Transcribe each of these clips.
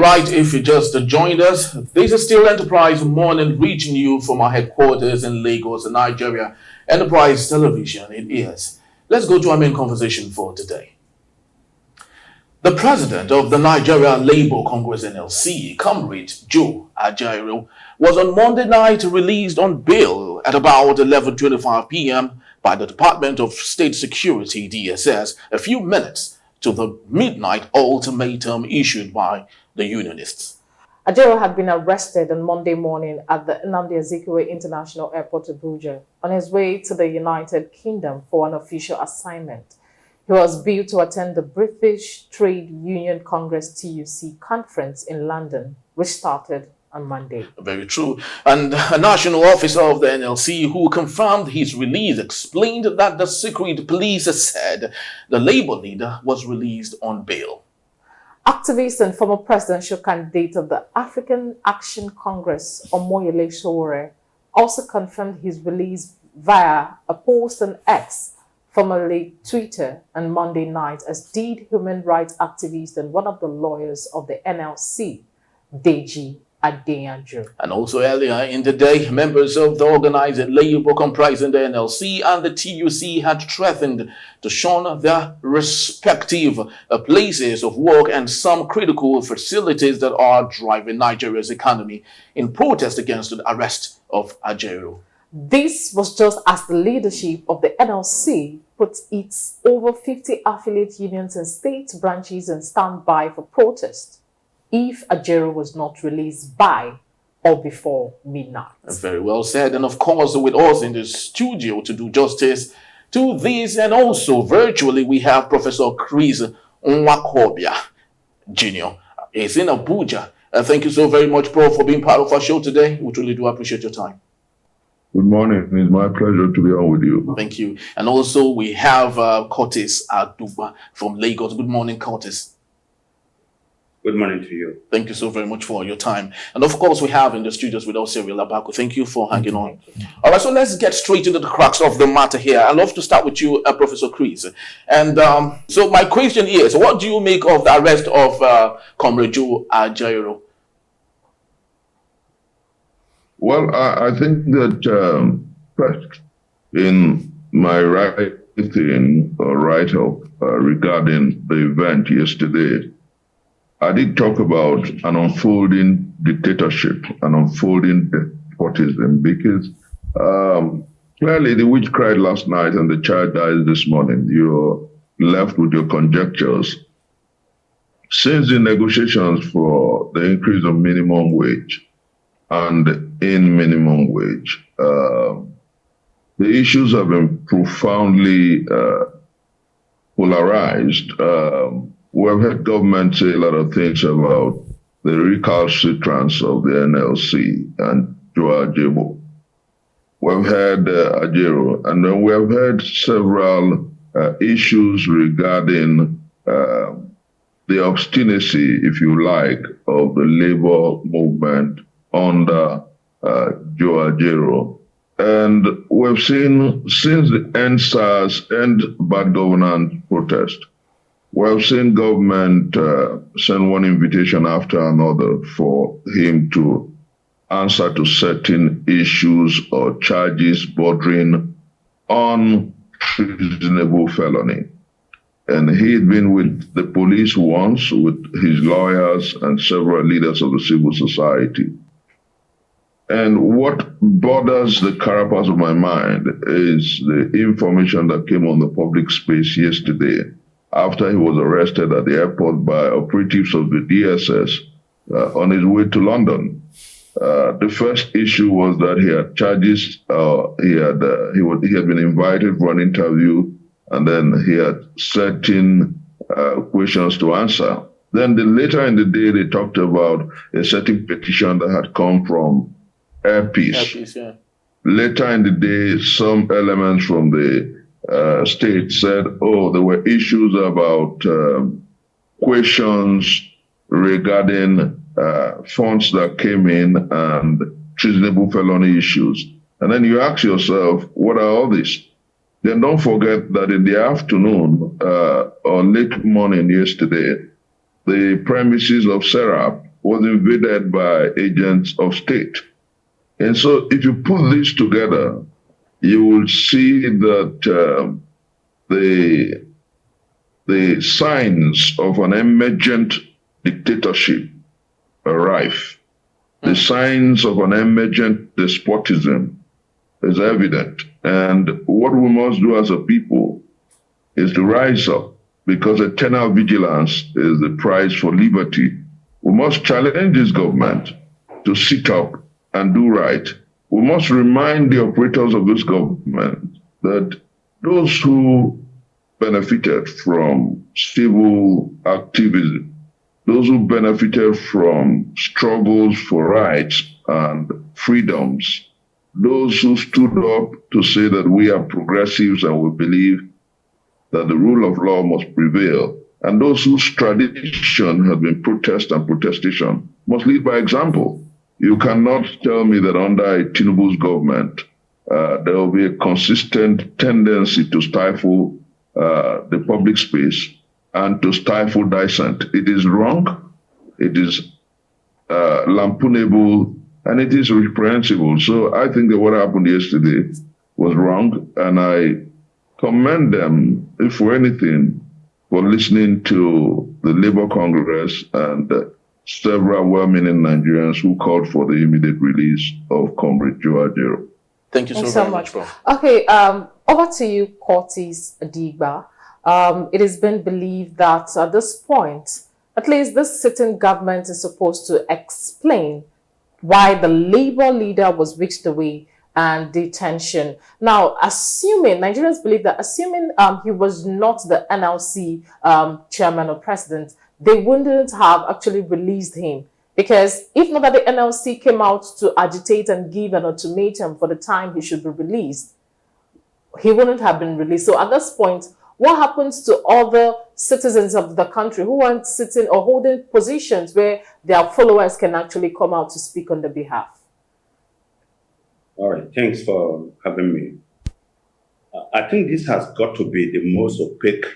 right, if you just joined us, this is still Enterprise Morning reaching you from our headquarters in Lagos, Nigeria. Enterprise Television, it is. Let's go to our main conversation for today. The president of the Nigeria Labour Congress NLC, Comrade Joe Ajaero, was on Monday night released on bail at about 11:25 p.m. by the Department of State Security, DSS, a few minutes to the midnight ultimatum issued by the Unionists. Ajaero had been arrested on Monday morning at the Nnamdi Azikiwe International Airport, Abuja, on his way to the United Kingdom for an official assignment. He was billed to attend the British Trade Union Congress TUC conference in London, which started on Monday. Very true. And a national officer of the NLC who confirmed his release explained that the secret police said the Labour leader was released on bail. Activist and former presidential candidate of the African Action Congress, Omoyele Sowore, also confirmed his release via a post on X, formerly Twitter, on Monday night, as did human rights activist and one of the lawyers of the NLC, Deji Ajaero. And also earlier in the day, members of the organized Labour comprising the NLC and the TUC had threatened to shun their respective places of work and some critical facilities that are driving Nigeria's economy in protest against the arrest of Ajaero. This was just as the leadership of the NLC put its over 50 affiliate unions and state branches on standby for protest if Ajaero was not released by or before midnight. Very well said. And of course, with us in the studio to do justice to this, and also virtually, we have Professor Chris Nwakobia Jr. He's in Abuja. Thank you so very much, Prof, for being part of our show today. We truly do appreciate your time. Good morning. It's my pleasure to be on with you. Thank you. And also, we have Curtis Aduba from Lagos. Good morning, Curtis. Good morning to you. Thank you so very much for your time. And of course, we have in the studios with us Cyril Abaku. Thank you for hanging on. All right, so let's get straight into the crux of the matter here. I'd love to start with you, Professor Chris. And so my question is, what do you make of the arrest of Comrade Joe Ajaero? Well, I think that in my writing or write-up regarding the event yesterday, I did talk about an unfolding dictatorship, an unfolding despotism, because clearly the witch cried last night and the child died this morning. You're left with your conjectures. Since the negotiations for the increase of minimum wage and in minimum wage, the issues have been profoundly polarized. We've had government say a lot of things about the recalcitrance of the NLC and Joe Ajaero. We've had Ajaero, and then we've had several issues regarding the obstinacy, if you like, of the labor movement under Joe Ajaero. And we've seen since the NSAS and bad governance protest, we've seen government send one invitation after another for him to answer to certain issues or charges bordering on treasonable felony. And he'd been with the police once, with his lawyers and several leaders of the civil society. And what bothers the carapace of my mind is the information that came on the public space yesterday after he was arrested at the airport by operatives of the DSS on his way to London. The first issue was that he had charges, he had been invited for an interview, and then he had certain questions to answer. Then later in the day, they talked about a certain petition that had come from Airpeace. Yeah. Later in the day, some elements from the state said, oh, there were issues about questions regarding funds that came in and treasonable felony issues. And then you ask yourself, what are all these? Then don't forget that in the afternoon or late morning yesterday, the premises of SERAP was invaded by agents of state. And so if you put this together, you will see that the signs of an emergent dictatorship are rife. The signs of an emergent despotism is evident. And what we must do as a people is to rise up, because eternal vigilance is the price for liberty. We must challenge this government to sit up and do right. We must remind the operators of this government that those who benefited from civil activism, those who benefited from struggles for rights and freedoms, those who stood up to say that we are progressives and we believe that the rule of law must prevail, and those whose tradition has been protest and protestation, must lead by example. You cannot tell me that under Tinubu's government, there will be a consistent tendency to stifle the public space and to stifle dissent. It is wrong, it is lampoonable, and it is reprehensible. So I think that what happened yesterday was wrong, and I commend them, if for anything, for listening to the Labour Congress and several well-meaning Nigerians who called for the immediate release of Comrade Ajaero. Thank you so much, bro. Okay, over to you, Curtis Adigba. It has been believed that at this point, at least this sitting government is supposed to explain why the Labour leader was whisked away and detention. Now, assuming, Nigerians believe that assuming he was not the NLC chairman or president, they wouldn't have actually released him. Because if not that the NLC came out to agitate and give an ultimatum for the time he should be released, he wouldn't have been released. So at this point, what happens to other citizens of the country who aren't sitting or holding positions where their followers can actually come out to speak on their behalf? All right, thanks for having me. I think this has got to be the most opaque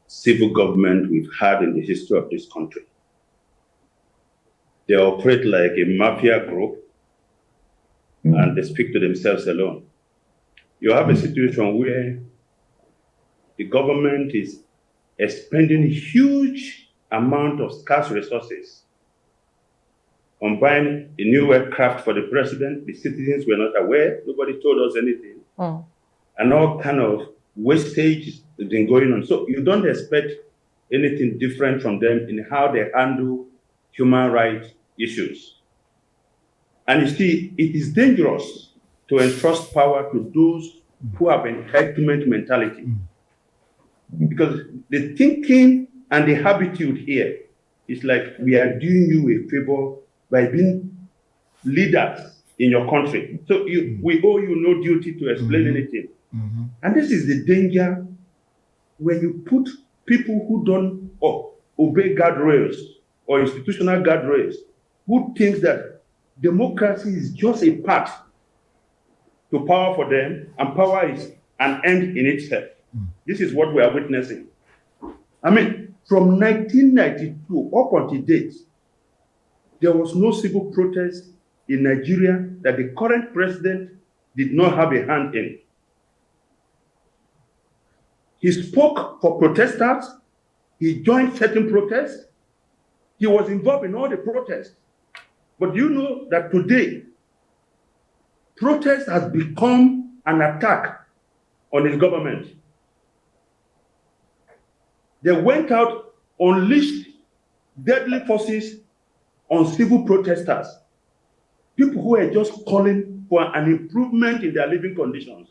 civil government we've had in the history of this country. They operate like a mafia group, and they speak to themselves alone. You have a situation where the government is expending huge amount of scarce resources on buying a new aircraft for the president. The citizens were not aware. Nobody told us anything. And all kind of wastage has been going on. So you don't expect anything different from them in how they handle human rights issues. And you see, it is dangerous to entrust power to those who have entitlement mentality. Because the thinking and the habitude here is like, we are doing you a favor by being leaders in your country. So we owe you no duty to explain anything. And this is the danger when you put people who don't obey guardrails or institutional guardrails, who thinks that democracy is just a path to power for them, and power is an end in itself. This is what we are witnessing. I mean, from 1992 up until date, there was no civil protest in Nigeria that the current president did not have a hand in. He spoke for protesters. He joined certain protests. He was involved in all the protests. But you know that today, protest has become an attack on his government. They went out, unleashed deadly forces on civil protesters, people who are just calling for an improvement in their living conditions.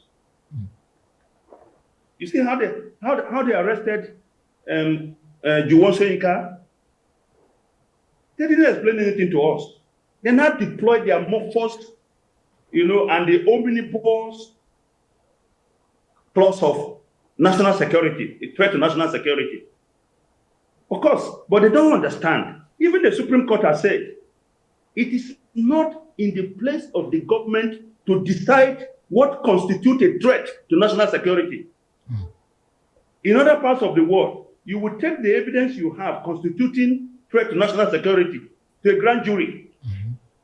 You see how they arrested Juwon Soyinka? They didn't explain anything to us. They now deployed their morphosed, and the omnibus clause of national security, a threat to national security. Of course, but they don't understand. Even the Supreme Court has said, it is not in the place of the government to decide what constitutes a threat to national security. In other parts of the world, you would take the evidence you have constituting threat to national security to a grand jury.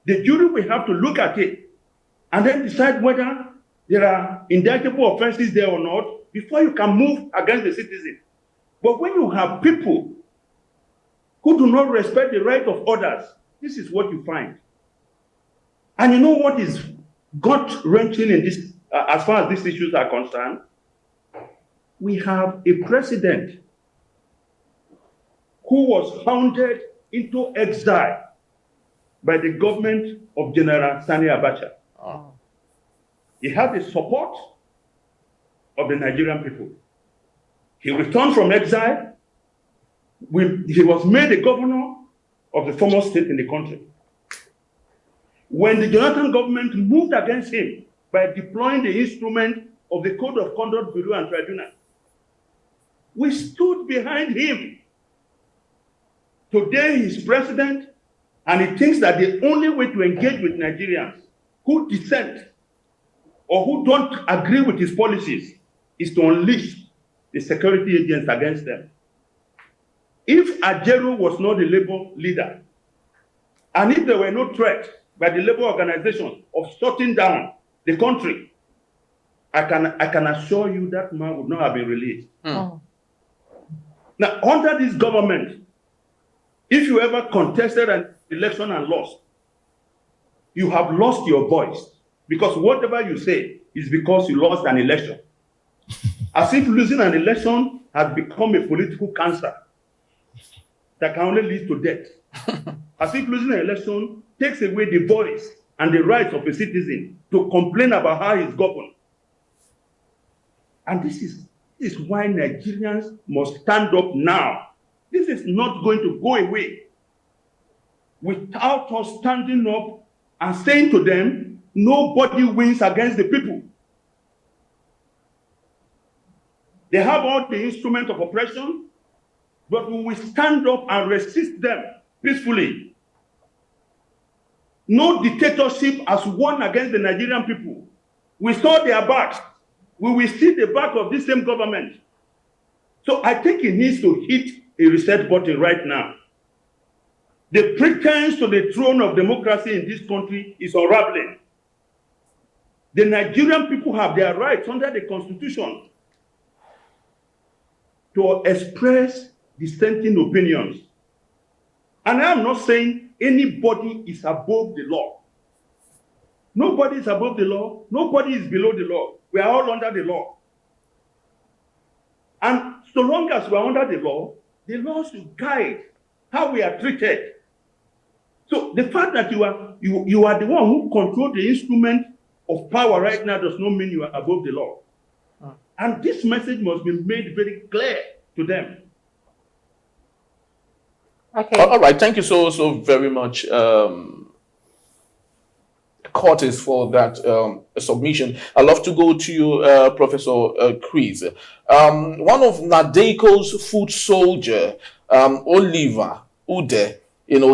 The jury will have to look at it and then decide whether there are indictable offenses there or not before you can move against the citizen. But when you have people who do not respect the right of others, this is what you find. And you know what is gut-wrenching in this, as far as these issues are concerned? We have a president who was hounded into exile by the government of General Sani Abacha. Oh. He had the support of the Nigerian people. He returned from exile. He was made the governor of the former state in the country. When the Jonathan government moved against him by deploying the instrument of the Code of Conduct Bureau and Tribunal, we stood behind him. Today he's president, and he thinks that the only way to engage with Nigerians who dissent or who don't agree with his policies is to unleash the security agents against them. If Ajaero was not the labor leader, and if there were no threat by the labor organization of shutting down the country, I can assure you that man would not have been released. Oh. Now, under this government, if you ever contested an election and lost, you have lost your voice, because whatever you say is because you lost an election. As if losing an election has become a political cancer that can only lead to death. As if losing an election takes away the voice and the rights of a citizen to complain about how he's governed. And this is why Nigerians must stand up now. This is not going to go away without us standing up and saying to them, nobody wins against the people. They have all the instruments of oppression, but we will stand up and resist them peacefully. No dictatorship has won against the Nigerian people. We saw their backs. We will see the back of this same government. So I think it needs to hit a reset button right now. The pretense to the throne of democracy in this country is unraveling. The Nigerian people have their rights under the Constitution to express dissenting opinions. And I am not saying anybody is above the law. Nobody is above the law. Nobody is below the law. We are all under the law. And so long as we are under the law should guide how we are treated. So the fact that you are the one who controls the instrument of power right now does not mean you are above the law. And this message must be made very clear to them. Okay. All right. Thank you so very much, Curtis, for that submission. I'd love to go to you, Professor Chris. One of Nadeco's foot soldier, Oliver Ude,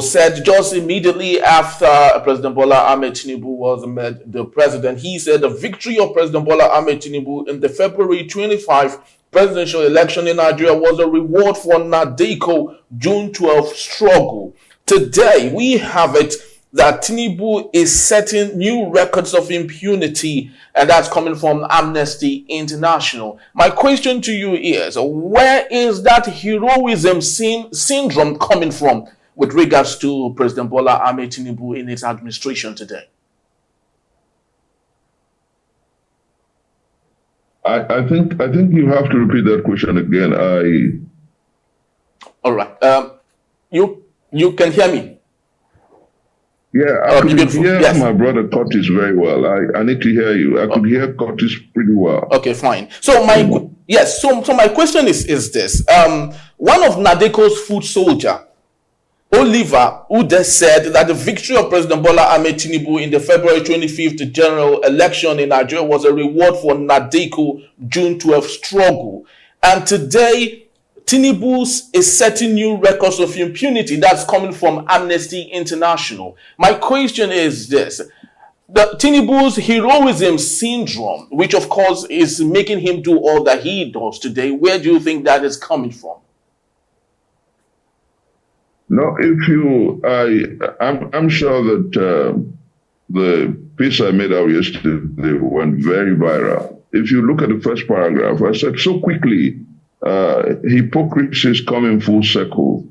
said just immediately after President Bola Ahmed Tinubu was made the president, he said the victory of President Bola Ahmed Tinubu in the February 25 presidential election in Nigeria was a reward for Nadeco June 12 struggle. Today, we have it that Tinubu is setting new records of impunity, and that's coming from Amnesty International. My question to you is, where is that heroism syndrome coming from with regards to President Bola Ahmed Tinubu in his administration today? I think you have to repeat that question again. All right. You can hear me? Yeah, I could hear yes. My brother Curtis very well. I need to hear you. I could hear Curtis pretty well. Okay, fine. So my my question is this. One of Nadeco's foot soldier, Oliver Ude, said that the victory of President Bola Ahmed Tinubu in the February 25th general election in Nigeria was a reward for Nadeco June 12 struggle. And today, Tinubu is setting new records of impunity. That's coming from Amnesty International. My question is this. The Tinubu's heroism syndrome, which of course is making him do all that he does today, where do you think that is coming from? No, I'm sure that the piece I made out yesterday went very viral. If you look at the first paragraph, I said so quickly, hypocrisy is coming full circle.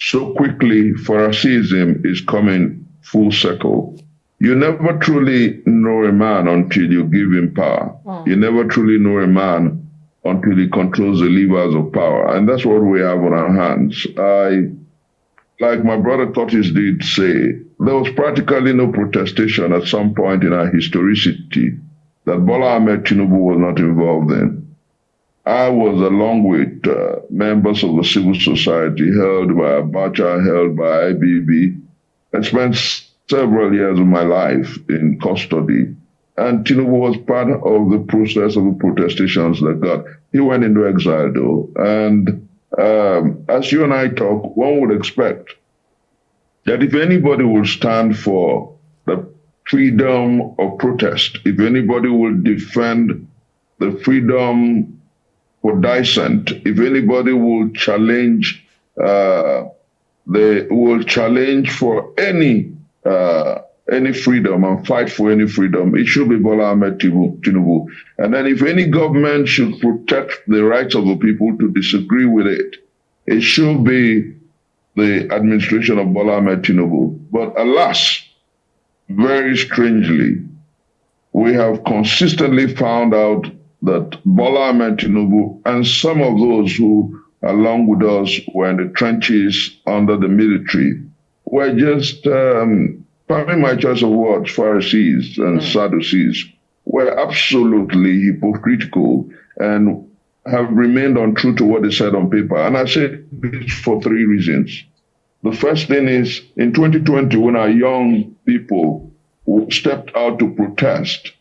So quickly, Phariseeism is coming full circle. You never truly know a man until you give him power. You never truly know a man until he controls the levers of power. And that's what we have on our hands. Like my brother Curtis did say, there was practically no protestation at some point in our historicity that Bola Ahmed Tinubu was not involved in. I was, along with members of the civil society held by Abacha, held by IBB, and spent several years of my life in custody. And Tinubu was part of the process of the protestations that got. He went into exile, though. And as you and I talk, one would expect that if anybody will stand for the freedom of protest, if anybody will defend the freedom for dissent, if anybody will challenge, they will challenge for any freedom and fight for any freedom, it should be Bola Ahmed Tinubu. And then if any government should protect the rights of the people to disagree with it, it should be the administration of Bola Ahmed Tinubu. But alas, very strangely, we have consistently found out that Bola Ahmed Tinubu and some of those who, along with us, were in the trenches under the military, were just, pardon my choice of words, Pharisees and Sadducees, were absolutely hypocritical and have remained untrue to what they said on paper. And I say this for three reasons. The first thing is, in 2020, when our young people who stepped out to protest,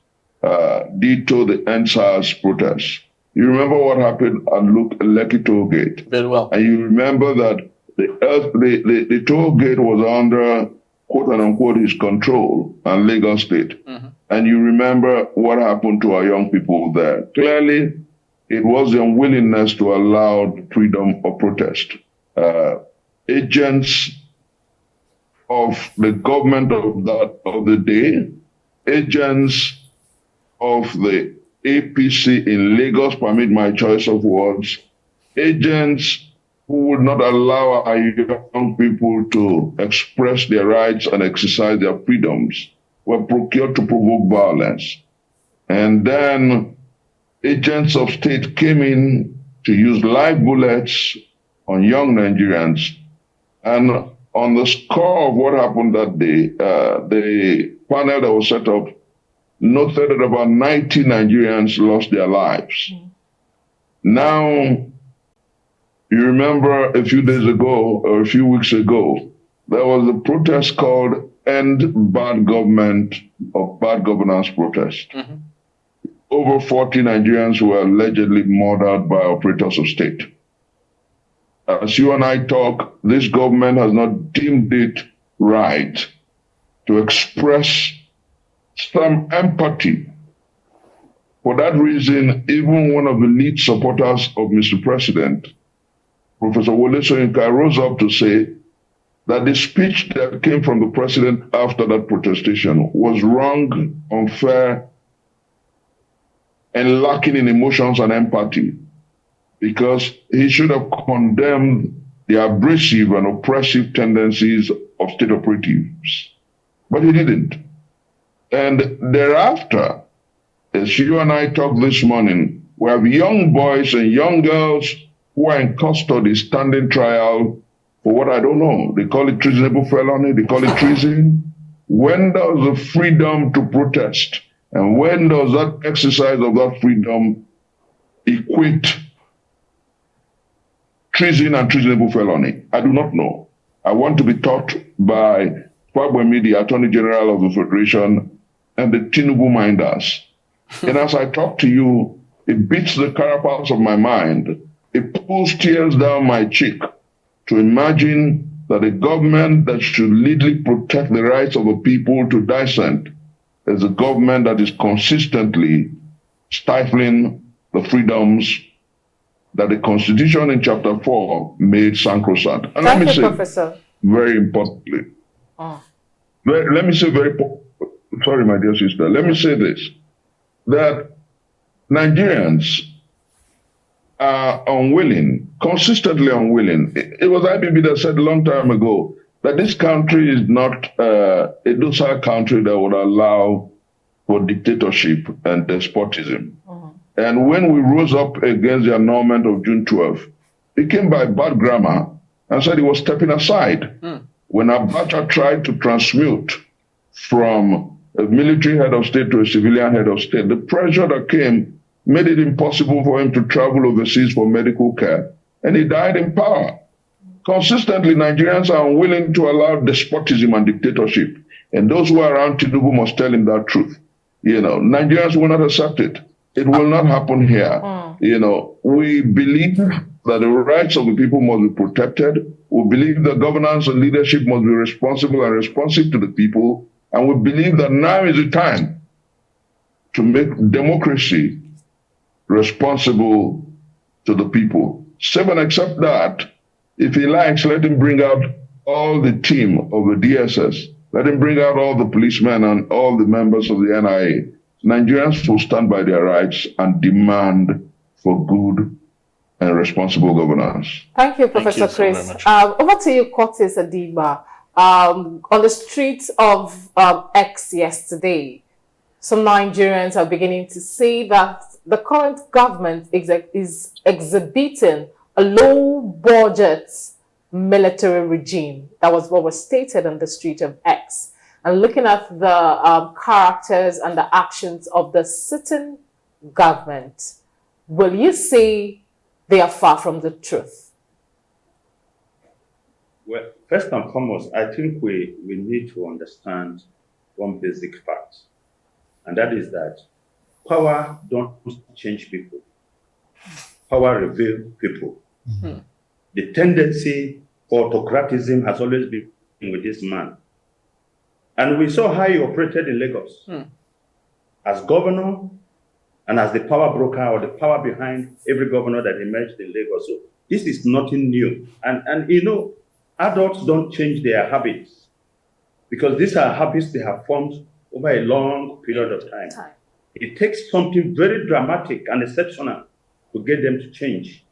detail the NSAS protests. You remember what happened at Lekki toll gate? Very well. And you remember that the toll gate was under, quote unquote, his control and Lagos State. And you remember what happened to our young people there. Clearly, it was the unwillingness to allow the freedom of protest. Agents of the government of the day, agents of the APC in Lagos, permit my choice of words, agents who would not allow our young people to express their rights and exercise their freedoms were procured to provoke violence. And then agents of state came in to use live bullets on young Nigerians. And on the score of what happened that day, the panel that was set up noted that about 90 Nigerians lost their lives. Now, you remember a few days ago or a few weeks ago, there was a protest called End Bad Government or Bad Governance protest. Over 40 Nigerians were allegedly murdered by operators of state. As you and I talk, this government has not deemed it right to express some empathy. For that reason, even one of the lead supporters of Mr. President, Professor Wole Soyinka, rose up to say that the speech that came from the president after that protestation was wrong, unfair, and lacking in emotions and empathy, because he should have condemned the abrasive and oppressive tendencies of state operatives. But he didn't. And thereafter, as you and I talk this morning, we have young boys and young girls who are in custody standing trial for what I don't know. They call it treasonable felony, they call it treason. When does the freedom to protest and when does that exercise of that freedom equate treason and treasonable felony? I do not know. I want to be taught by Fagbemi, the Attorney General of the Federation, and the Tinubu minders. And as I talk to you, it beats the carapace of my mind. It pulls tears down my cheek to imagine that a government that should leadily protect the rights of the people to dissent is a government that is consistently stifling the freedoms that the Constitution in Chapter 4 made sacrosanct. And Thank you, Professor. very importantly. Let me say sorry, my dear sister, let me say this, that Nigerians are unwilling, consistently unwilling. It was IBB that said a long time ago that this country is not a docile country that would allow for dictatorship and despotism. And when we rose up against the annulment of June 12, it came by bad grammar and said he was stepping aside. When Abacha tried to transmute from a military head of state to a civilian head of state, the pressure that came made it impossible for him to travel overseas for medical care, and he died in power. Consistently, Nigerians are unwilling to allow despotism and dictatorship, and those who are around Tinubu must tell him that truth. Nigerians will not accept it. It will not happen here. We believe that the rights of the people must be protected. We believe that governance and leadership must be responsible and responsive to the people. And we believe that now is the time to make democracy responsible to the people. Save and accept that. If he likes, let him bring out all the team of the DSS. Let him bring out all the policemen and all the members of the NIA. Nigerians will stand by their rights and demand for good and responsible governance. Thank you, Professor Chris. Over to you, Curtis Adiba. On the streets of X yesterday, some Nigerians are beginning to say that the current government is exhibiting a low-budget military regime. That was what was stated on the street of X. And looking at the characters and the actions of the sitting government, will you say they are far from the truth? Well, first and foremost, I think we need to understand one basic fact, and that is that power don't change people. Power reveals people. The tendency for autocratism has always been with this man. And we saw how he operated in Lagos as governor and as the power broker or the power behind every governor that emerged in Lagos. So this is nothing new. And adults don't change their habits because these are habits they have formed over a long period of time. It takes something very dramatic and exceptional to get them to change.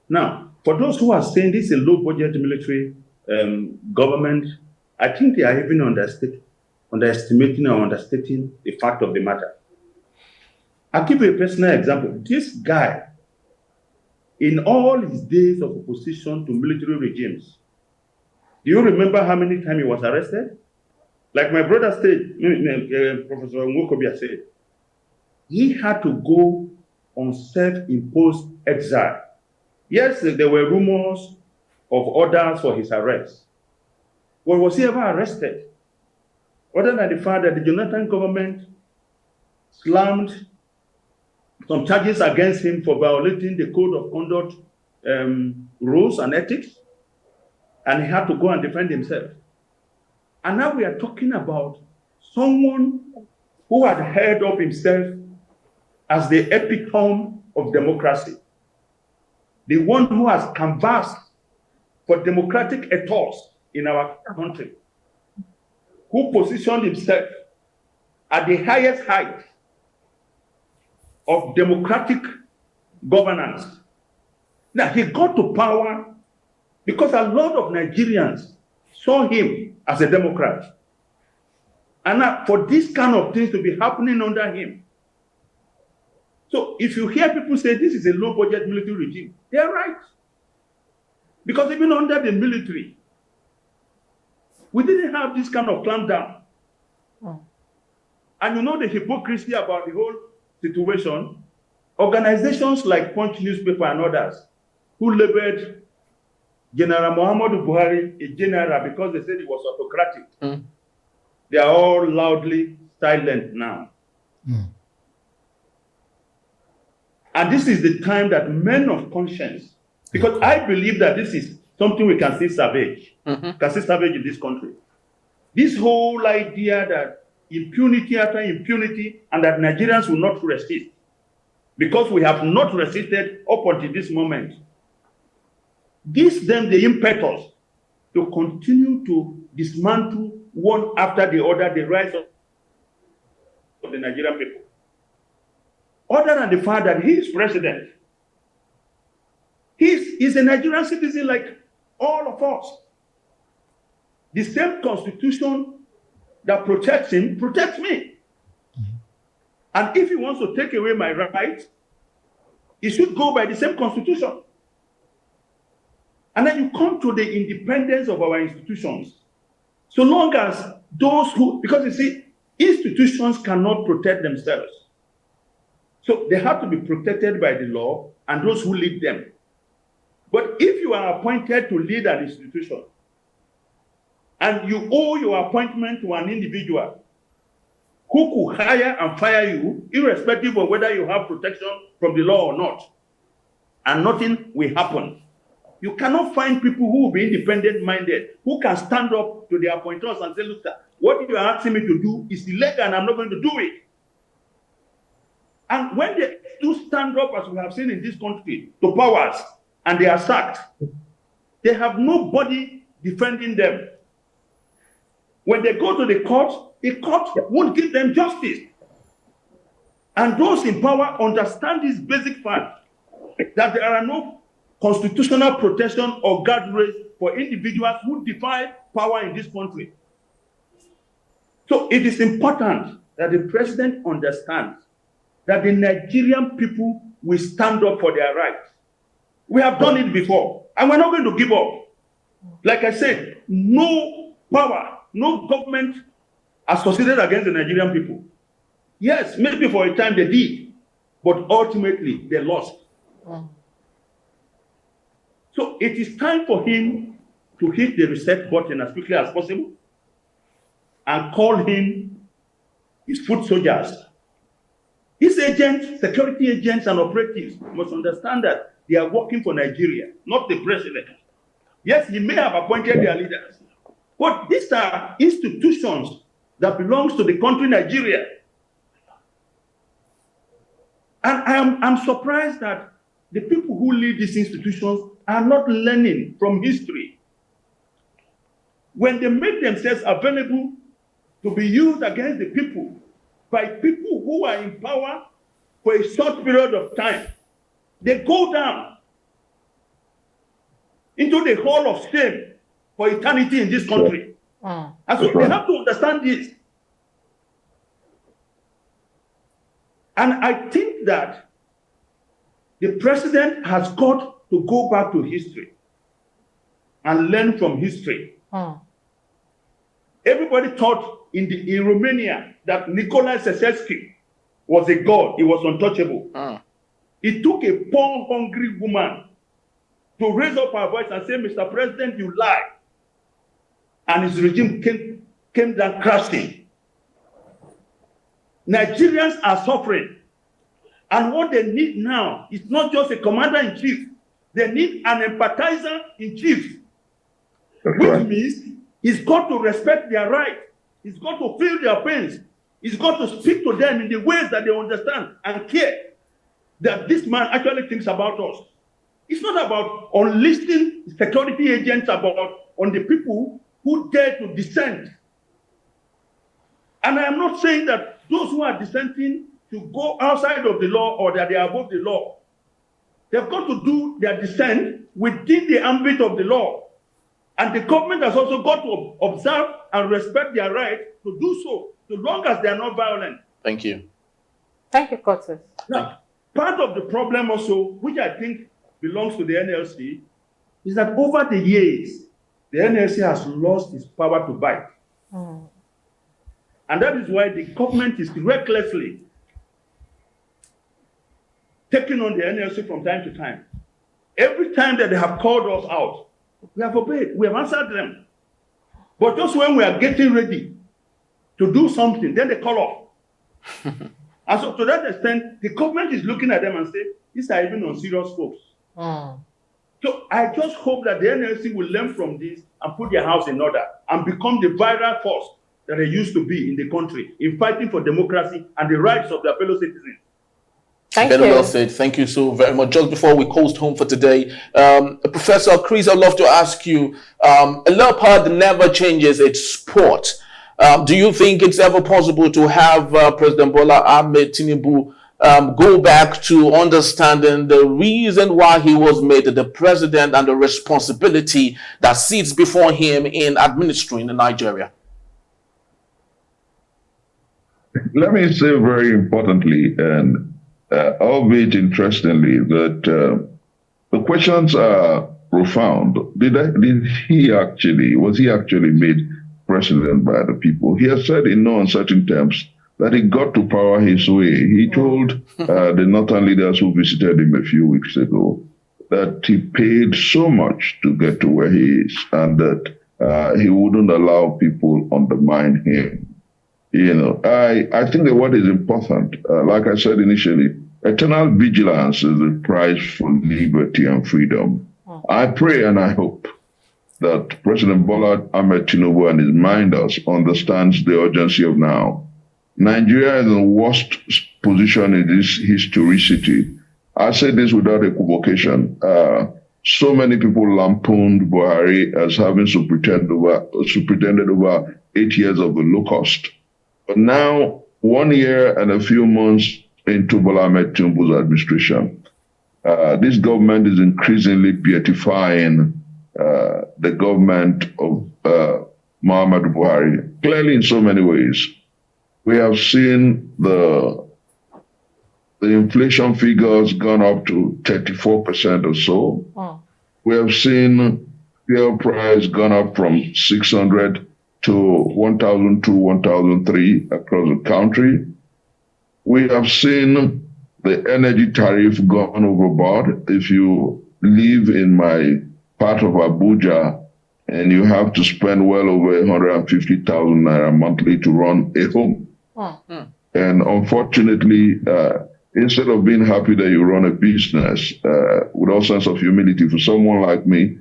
Now, for those who are saying this is a low-budget military government, I think they are even underestimating or understating the fact of the matter. I'll give you a personal example. This guy, in all his days of opposition to military regimes, do you remember how many times he was arrested? Like my brother said, Professor Nwokobia said, he had to go on self-imposed exile. Yes, there were rumors of orders for his arrest. Well, was he ever arrested? Other than the fact that the Jonathan government slammed some charges against him for violating the code of conduct rules and ethics, and he had to go and defend himself. And now we are talking about someone who had held up himself as the epitome of democracy, the one who has canvassed for democratic ethos in our country, who positioned himself at the highest height of democratic governance. Now, he got to power because a lot of Nigerians saw him as a Democrat. And now, for this kind of things to be happening under him. So if you hear people say this is a low-budget military regime, they are right. Because even under the military, we didn't have this kind of clampdown. And you know the hypocrisy about the whole situation, organizations like Punch newspaper and others who labeled General Muhammadu Buhari a general because they said he was autocratic. They are all loudly silent now. And this is the time that men of conscience, because I believe that this is something we can see savage, can see savage in this country. This whole idea that impunity after impunity and that Nigerians will not resist, because we have not resisted up until this moment, gives them the impetus to continue to dismantle one after the other the rights of the Nigerian people. Other than the fact that he is president, he's a Nigerian citizen like all of us. The same constitution that protects him protects me. And if he wants to take away my rights, he should go by the same constitution. And then you come to the independence of our institutions. So long as those who, because you see, institutions cannot protect themselves. So they have to be protected by the law and those who lead them. But if you are appointed to lead an institution and you owe your appointment to an individual who could hire and fire you, irrespective of whether you have protection from the law or not, and nothing will happen. You cannot find people who will be independent-minded, who can stand up to their appointers and say, look, sir, what you are asking me to do is illegal and I'm not going to do it. And when they do stand up, as we have seen in this country, to powers, and they are sacked, they have nobody defending them. When they go to the court won't give them justice. And those in power understand this basic fact, that there are no constitutional protection or guardrails for individuals who defy power in this country. So it is important that the president understands that the Nigerian people will stand up for their rights. We have done it before, and we're not going to give up. Like I said, no power, no government has succeeded against the Nigerian people. Yes, maybe for a time they did, but ultimately they lost. So it is time for him to hit the reset button as quickly as possible and call in his foot soldiers. His agents, security agents and operatives must understand that they are working for Nigeria, not the president. Yes, he may have appointed their leaders, but these are institutions that belongs to the country Nigeria. And I'm surprised that the people who lead these institutions are not learning from history. When they make themselves available to be used against the people by people who are in power for a short period of time, they go down into the hall of shame for eternity in this country. And so they have to understand this. And I think that the president has got to go back to history and learn from history. Everybody thought in Romania that Nicolae Ceausescu was a god. He was untouchable. It took a poor, hungry woman to raise up her voice and say, Mr. President, you lie. And his regime came down crashing. Nigerians are suffering. And what they need now is not just a commander-in-chief. They need an empathizer-in-chief. Which means he's got to respect their rights. He's got to feel their pains. He's got to speak to them in the ways that they understand and care that this man actually thinks about us. It's not about unleashing security agents on the people who dare to dissent. And I am not saying that those who are dissenting to go outside of the law or that they are above the law. They've got to do their dissent within the ambit of the law. And the government has also got to observe and respect their right to do so long as they are not violent. Thank you. Thank you, Curtis. Now, part of the problem also, which I think belongs to the NLC, is that over the years, the NLC has lost its power to bite. And that is why the government is recklessly taking on the NLC from time to time. Every time that they have called us out, we have obeyed, we have answered them. But just when we are getting ready to do something, then they call off. And so to that extent, the government is looking at them and saying, these are even unserious folks. So I just hope that the NLC will learn from this and put their house in order and become the viral force that they used to be in the country in fighting for democracy and the rights of their fellow citizens. Thank Well you. said. Thank you so very much. Just before we coast home for today, Professor Chris, I'd love to ask you, a leopard never changes its sport. Do you think it's ever possible to have President Bola Ahmed Tinubu go back to understanding the reason why he was made the president and the responsibility that sits before him in administering Nigeria? Let me say very importantly, and albeit interestingly, that the questions are profound. Was he actually made president by the people? He has said in no uncertain terms that he got to power his way. He told the northern leaders who visited him a few weeks ago that he paid so much to get to where he is, and that he wouldn't allow people undermine him. You know, I think that what is important, like I said initially, eternal vigilance is the price for liberty and freedom. I pray and I hope that President Bola Ahmed Tinubu and his minders understands the urgency of now. Nigeria is in the worst position in this historicity. I say this without equivocation. So many people lampooned Buhari as having superintended over 8 years of the Holocaust. But now, 1 year and a few months into Bola Ahmed Tinubu's administration, this government is increasingly beatifying the government of Muhammadu Buhari, clearly in so many ways. We have seen the inflation figures gone up to 34% or so. We have seen fuel price gone up from 600 to 1,002, 1,003 across the country. We have seen the energy tariff gone overboard. If you live in my part of Abuja and you have to spend well over 150,000 naira monthly to run a home. And unfortunately, instead of being happy that you run a business with all sense of humility, for someone like me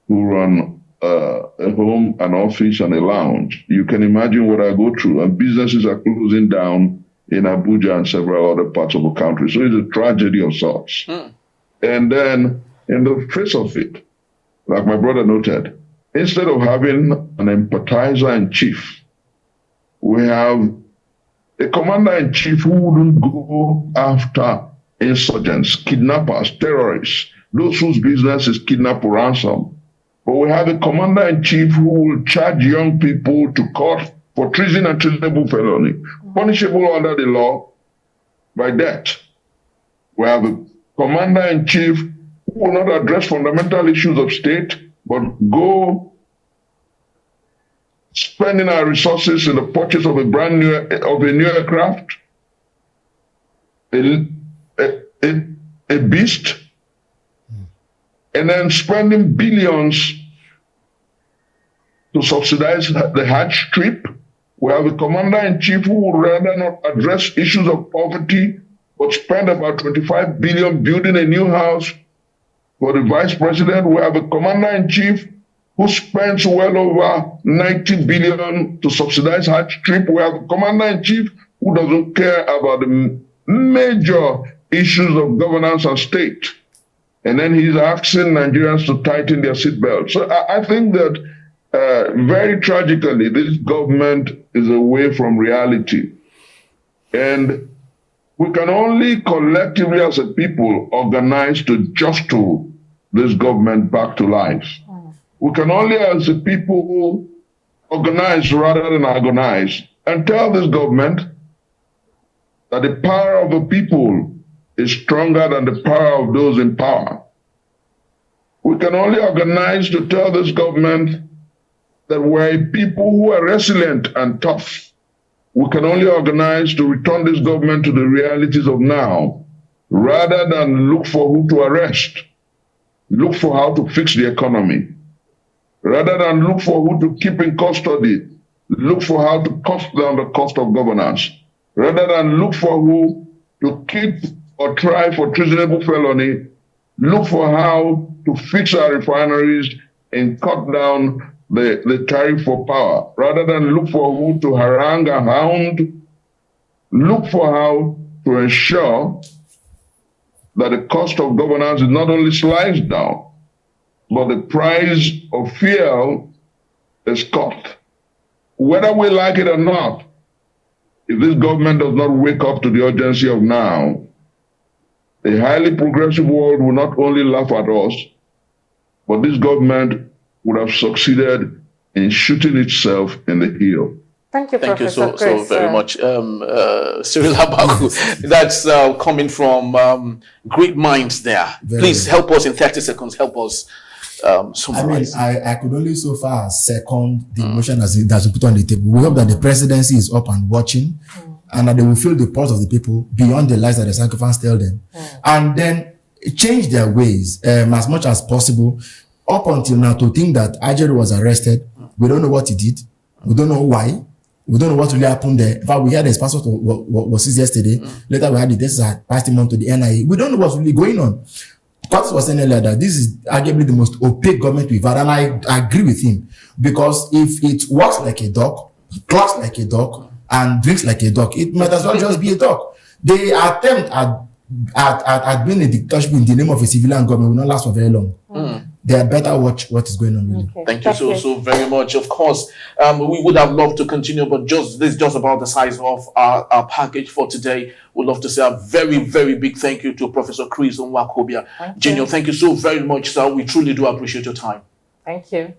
who run a home, an office, and a lounge, you can imagine what I go through. And businesses are closing down in Abuja and several other parts of the country. So it's a tragedy of sorts. And then, in the face of it, like my brother noted, instead of having an empathizer-in-chief, we have a commander-in-chief who wouldn't go after insurgents, kidnappers, terrorists, those whose business is kidnap or ransom. But we have a commander-in-chief who will charge young people to court for treason and treasonable felony, punishable under the law by death. We have a commander-in-chief who will not address fundamental issues of state, but go spending our resources in the purchase of a new aircraft, a beast, and then spending billions to subsidize the Hajj trip. We have a commander-in-chief who would rather not address issues of poverty, but spend about 25 billion building a new house for the vice president. We have a commander-in-chief who spends well over 90 billion to subsidize Hajj trip. We have a commander-in-chief who doesn't care about the major issues of governance and state. And then he's asking Nigerians to tighten their seatbelts. So I think that very tragically, this government is away from reality. And we can only collectively as a people organize to jostle this government back to life. We can only as a people organize rather than agonize and tell this government that the power of the people is stronger than the power of those in power. We can only organize to tell this government that we're a people who are resilient and tough. We can only organize to return this government to the realities of now, rather than look for who to arrest, look for how to fix the economy. Rather than look for who to keep in custody, look for how to cut down the cost of governance. Rather than look for who to keep or try for treasonable felony, look for how to fix our refineries and cut down the tariff for power. Rather than look for who to harangue and hound, look for how to ensure that the cost of governance is not only sliced down, but the price of fuel is cut. Whether we like it or not, if this government does not wake up to the urgency of now, a highly progressive world will not only laugh at us, but this government would have succeeded in shooting itself in the heel. Thank you, Thank Professor you so very much, Cyril Abaku. That's coming from great minds there. Please help us in 30 seconds. Help us summarize. I could only so far second the motion that's been put on the table. We hope that the presidency is up and watching, and that they will feel the pulse of the people beyond the lies that the sacrifice tell them, and then change their ways as much as possible. Up until now, to think that Ajaero was arrested, we don't know what he did, we don't know why. We don't know what really happened there. In fact, we heard his passport was seized yesterday. Later, we had the death had passed him on to the NIA. We don't know what's really going on. Curtis was saying earlier that this is arguably the most opaque government we've had, and I agree with him, because if it works like a dog, clocks like a dog, and drinks like a dog, it might as well just be a dog. The attempt at being a dictatorship in the name of a civilian government will not last for very long. They had better watch what is going on. Really. Okay. Thank you so very much. Of course, we would have loved to continue, but this is just about the size of our package for today. We'd love to say a very, very big thank you to Professor Chris Nwakobia. Genio, thank you so very much, sir. We truly do appreciate your time. Thank you.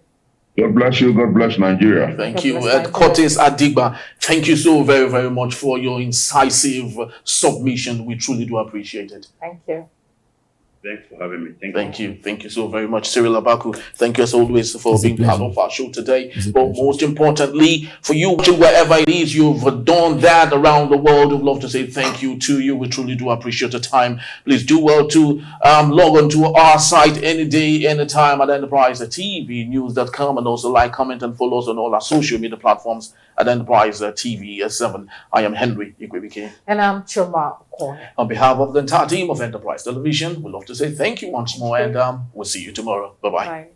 God bless you. God bless Nigeria. Thank you. Curtis Adigba, thank you so very, very much for your incisive submission. We truly do appreciate it. Thank you. Thanks for having me. Thank you. Thank you so very much, Cyril Abaku. Thank you as always for being part of our show today. But most importantly, for you watching wherever it is you've done that around the world, we'd love to say thank you to you. We truly do appreciate the time. Please do well to log on to our site any day, anytime at enterprisetvnews.com, and also like, comment, and follow us on all our social media platforms at Enterprise TV 7. I am Henry Igwebike. And I'm Choma Okon. On behalf of the entire team of Enterprise Television, we'd love to say thank you once more, and we'll see you tomorrow. Bye-bye. Bye.